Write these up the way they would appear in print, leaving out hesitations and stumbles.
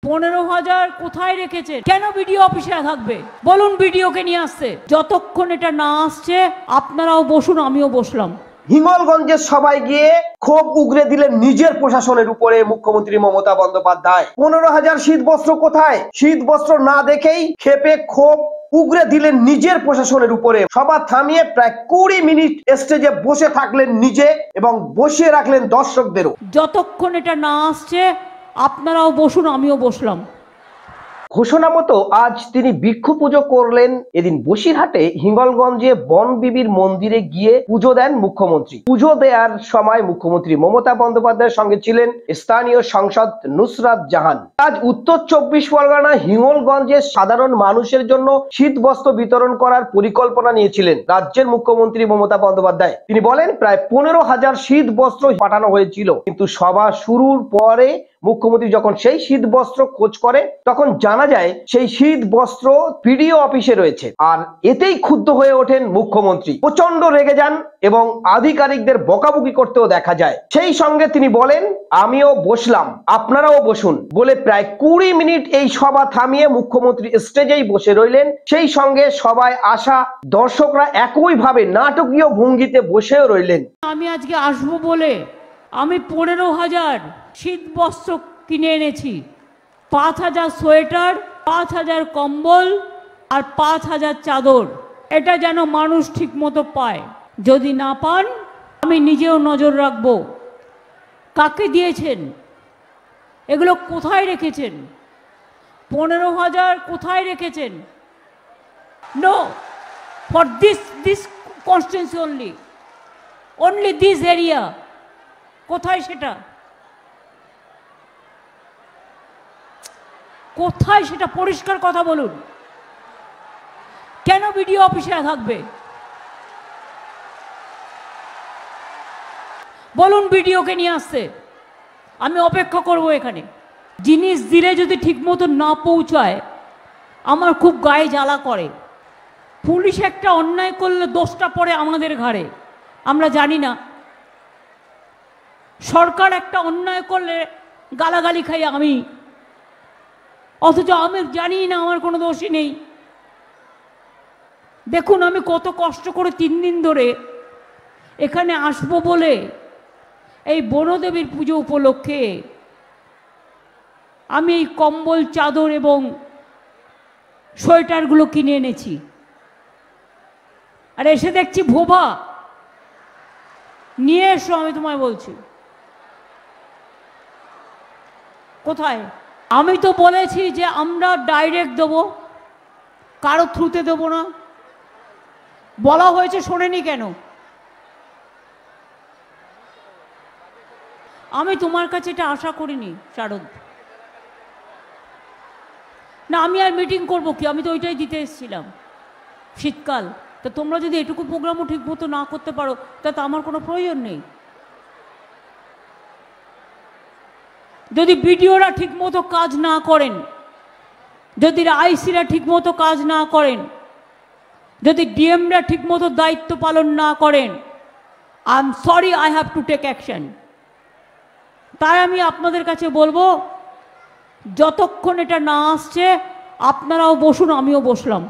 15,000 কোথায় রেখেছেন? কেন বিডিও অফিসে থাকবে? বলুন বিডিওকে নিয়ে আসতে। যতক্ষণ এটা না আসছে আপনারাও বসুন, আমিও বসলাম। হিঙ্গলগঞ্জের সবাই গিয়ে ক্ষোভ উগরে দিলেন নিজের প্রশাসনের উপরে মুখ্যমন্ত্রী মমতা বন্দ্যোপাধ্যায়। 15,000 শীত বস্ত্র কোথায়? শীত বস্ত্র না দেখেই ক্ষেপে ক্ষোভ উগরে দিলেন নিজের প্রশাসনের উপরে। সভা থামিয়ে প্রায় 20 মিনিট স্টেজে বসে থাকলেন নিজে এবং বসিয়ে রাখলেন দর্শকদেরও। যতক্ষণ এটা না আসছে আপনারাও বসুন, আমিও বসলাম। ঘোষণা মতো আজ তিনি ভিক্ষু পুজো করলেন। এদিন বসিরহাটে হিঙ্গলগঞ্জে বনবিবির মন্দিরে গিয়ে পুজো দেন মুখ্যমন্ত্রী। পুজো দেওয়ার সময় মুখ্যমন্ত্রী মমতা বন্দ্যোপাধ্যায়ের সঙ্গে ছিলেন স্থানীয় সাংসদ নুসরাত জাহান। আজ উত্তর 24 পরগনা হিঙ্গলগঞ্জের সাধারণ মানুষের জন্য শীত বস্ত্র বিতরণ করার পরিকল্পনা নিয়েছিলেন রাজ্যের মুখ্যমন্ত্রী মমতা বন্দ্যোপাধ্যায়। তিনি বলেন প্রায় 15,000 শীত বস্ত্র পাঠানো হয়েছিল, কিন্তু সভা শুরুর পরে মুখ্যমন্ত্রী যখন সেই শীত বস্ত্র খোঁজ করে তখন জানা যায় সেই শীত বস্ত্র বিডিও অফিসে রয়েছে। আর এতেই ক্ষুব্ধ হয়ে ওঠেন মুখ্যমন্ত্রী, প্রচন্ড রেগে যান এবং আধিকারিকদের বকাবকি করতেও দেখা যায়। সেই সঙ্গে তিনি বলেন আমিও বসলাম, আপনারাও বসুন বলে প্রায় 20 মিনিট এই সভা থামিয়ে মুখ্যমন্ত্রী স্টেজেই বসে রইলেন। সেই সঙ্গে সবাই আসা দর্শকরা একইভাবে নাটকীয় ভঙ্গিতে বসেও রইলেন। আমি আজকে আসবো বলে আমি 15,000 শীত বস্ত্র কিনে এনেছি, 5,000 সোয়েটার, 5,000 কম্বল আর 5,000 চাদর। এটা যেন মানুষ ঠিক মতো পায়। যদি না পান আমি নিজেও নজর রাখবো। কাকে দিয়েছেন? এগুলো কোথায় রেখেছেন? 15,000 কোথায় রেখেছেন? No, for this constituency only this area. কোথায় সেটা? কোথায় সেটা পরিষ্কার কথা বলুন। কেন বিডিও অফিসে থাকবে? বলুন বিডিওকে নিয়ে আসতে। আমি অপেক্ষা করব এখানে। জিনিস দিলে যদি ঠিক মতো না পৌঁছায় আমার খুব গায়ে জ্বালা করে। পুলিশ একটা অন্যায় করলে দোষটা পড়ে আমাদের ঘাড়ে, আমরা জানি না। সরকার একটা অন্যায় করলে গালাগালি খাই আমি, অথচ আমি জানি না আমার কোনো দোষই নেই। দেখুন আমি কত কষ্ট করে 3 দিন ধরে এখানে আসবো বলে এই বনদেবীর পুজো উপলক্ষে আমি এই কম্বল, চাদর এবং সোয়েটারগুলো কিনে এনেছি। আর এসে দেখছি ভোভা নিয়ে এসো, আমি তোমায় বলছি। কোথায়? আমি তো বলেছি যে আমরা ডাইরেক্ট দেবো, কারো থ্রুতে দেবো না। বলা হয়েছে, শোনেনি কেন? আমি তোমার কাছে এটা আশা করিনি শারদ। না, আমি আর মিটিং করবো কি? আমি তো ওইটাই দিতে এসেছিলাম। শীতকাল, তা তোমরা যদি এটুকু প্রোগ্রামও ঠিক মতো না করতে পারো তা তো আমার কোনো প্রয়োজন নেই। যদি বিডিওরা ঠিক মতো কাজ না করেন, যদি আইসিরা ঠিক মতো কাজ না করেন, যদি ডিএমরা ঠিক মতো দায়িত্ব পালন না করেন, I am sorry, I have to take action. তাই আমি আপনাদের কাছে বলবো যতক্ষণ এটা না আসছে আপনারাও বসুন, আমিও বসলাম।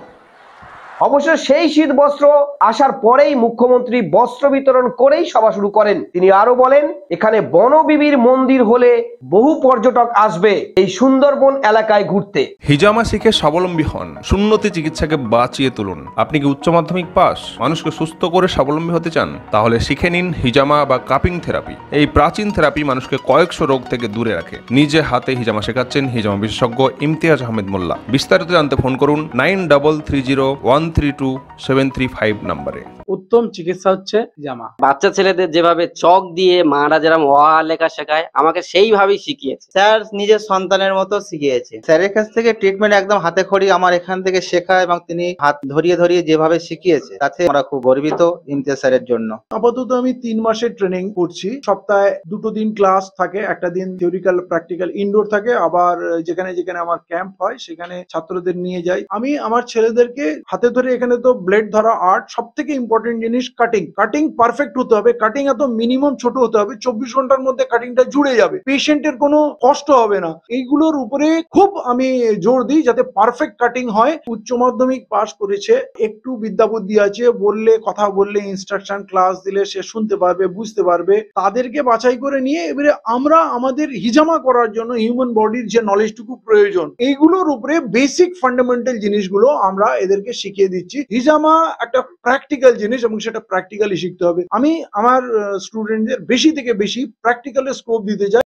অবশ্য সেই শীত বস্ত্র আসার পরেই মুখ্যমন্ত্রী বস্ত্র বিতরণ করেই সভা শুরু করেন। তিনি আরো বলেন এখানে বনবিবির মন্দির হলে বহু পর্যটক আসবে এই সুন্দরবন এলাকায় ঘুরতে। হিজামা শিখে স্বাবলম্বী হন, সুন্নতি চিকিৎসাকে বাঁচিয়ে তুলুন। আপনি কি উচ্চ মাধ্যমিক পাস, মানুষকে সুস্থ করে স্বাবলম্বী হতে চান? তাহলে শিখে নিন হিজামা বা কাপিং থেরাপি। এই প্রাচীন থেরাপি মানুষকে কয়েকশো রোগ থেকে দূরে রাখে। নিজে হাতে হিজামা শেখাচ্ছেন হিজামা বিশেষজ্ঞ ইমতিয়াজ আহমেদ মোল্লা। বিস্তারিত জানতে ফোন করুন 9330133735 নম্বরে। উত্তম চিকিৎসা হচ্ছে হিজামা। বাচ্চা ছেলেদের যেভাবে চক দিয়ে মারা যেরকম অ আ লেখা শেখায়, আমাকে সেইভাবেই শিখিয়েছে। স্যার নিজের সন্তানের মতো শিখিয়েছে। স্যারের কাছ থেকে ট্রিটমেন্ট একদম হাতে খড়ি আমার এখান থেকে শেখা, এবং তিনি হাত ধরিয়ে ধরিয়ে যেভাবে শিখিয়েছে তাতে আমরা খুব গর্বিত ইমতিয়াজ স্যারের জন্য। আপাতত আমি 3 মাসের ট্রেনিং করছি। সপ্তাহে 2 দিন ক্লাস থাকে, একটা দিন থিওরিক্যাল প্র্যাকটিক্যাল ইনডোর থাকে, আবার যেখানে যেখানে আমার ক্যাম্প হয় সেখানে ছাত্রদের নিয়ে যাই। আমি আমার ছেলেদেরকে হাতে ধরে এখানে তো ব্লেড ধরা আর্ট, সব থেকে ইম্পর্টেন্ট জিনিস কাটিং। কাটিং পারফেক্ট হতে হবে, কাটিং এত মিনিমাম ছোট হতে হবে, 24 ঘন্টার মধ্যে কাটিংটা জুড়ে যাবে, পেশেন্টের কোনো কষ্ট হবে না। এইগুলোর উপরে খুব আমি জোর দিই যাতে পারফেক্ট কাটিং হয়। উচ্চ মাধ্যমিক পাস করেছে, একটু বিদ্যা বুদ্ধি আছে, বললে কথা বললে ইনস্ট্রাকশন ক্লাস দিলে সে শুনতে পারবে, বুঝতে পারবে। তাদেরকে বাছাই করে নিয়ে এবারে আমরা আমাদের হিজামা করার জন্য হিউম্যান বডির যে নলেজটুকু প্রয়োজন এইগুলোর উপরে বেসিক ফান্ডামেন্টাল জিনিসগুলো আমরা এদেরকে শিখিয়ে দিচ্ছি। হিজামা একটা প্র্যাকটিক্যাল জিনিস এবং সেটা প্র্যাকটিক্যালি শিখতে হবে। আমি আমার স্টুডেন্টদের বেশি থেকে বেশি প্র্যাকটিক্যালে স্কোপ দিতে চাই।